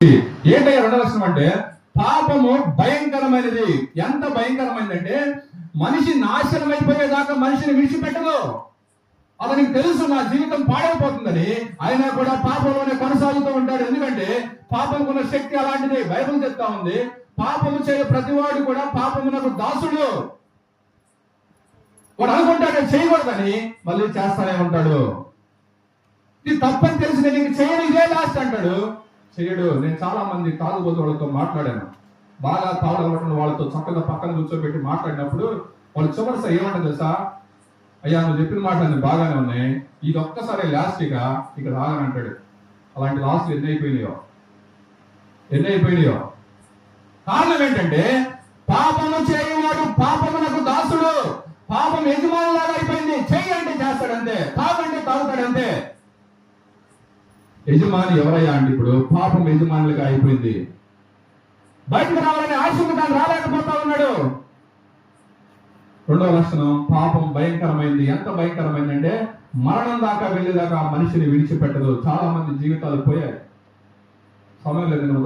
ఏంటయ్యా రెండవ లక్షణం అంటే పాపము భయంకరమైనది. ఎంత భయంకరమైందంటే మనిషి నాశనం అయిపోయేదాకా మనిషిని విడిచిపెట్టదు. అతనికి తెలుసు నా జీవితం పాడైపోతుందని, అయినా కూడా పాపంలోనే కొనసాగుతూ ఉంటాడు. ఎందుకంటే పాపంకున్న శక్తి అలాంటిది. బైబిల్ చెప్తా ఉంది, పాపము చేయ ప్రతివాడు కూడా పాపమునకు దాసుడు. వాడు అనుకుంటాడు చేయకూడదని, మళ్ళీ చేస్తానే ఉంటాడు. ఇది తప్పని తెలిసి నేను ఇంక చేయను, ఇదే లాస్ట్ అంటాడు, చేయడు. నేను చాలా మంది తాగుబోతు వాళ్ళతో మాట్లాడాను. బాగా తాగడం వాళ్ళతో చక్కగా పక్కన కూర్చోబెట్టి మాట్లాడినప్పుడు వాళ్ళు చివరిసా ఏమంటారు తెలుసా, అయ్యా నువ్వు చెప్పిన మాటలు బాగానే ఉన్నాయి, ఇది ఒక్కసారి లాస్ట్గా ఇక రాగని అంటాడు. అలాంటి లాస్ట్లు ఎన్ని అయిపోయినాయో. కారణం ఏంటంటే పాపము చేయవాడు పాపమునకు దాసుడు. పాపం యజమానులాగా అయిపోయింది. చెయ్యి అంటే చేస్తాడంతే, తాగంటే తాగుతాడంతే. యజమాని ఎవరయ్యా అంటే ఇప్పుడు పాపం యజమానులుగా అయిపోయింది. బయటకు రావాలని ఆశకు తాను రాలేకపోతా ఉన్నాడు. రెండవ లక్షణం, పాపం భయంకరమైంది. ఎంత భయంకరమైందంటే మరణం దాకా వెళ్ళేదాకా మనిషిని విడిచిపెట్టదు. చాలా మంది జీవితాలు పోయాయి. సమయం లేదు.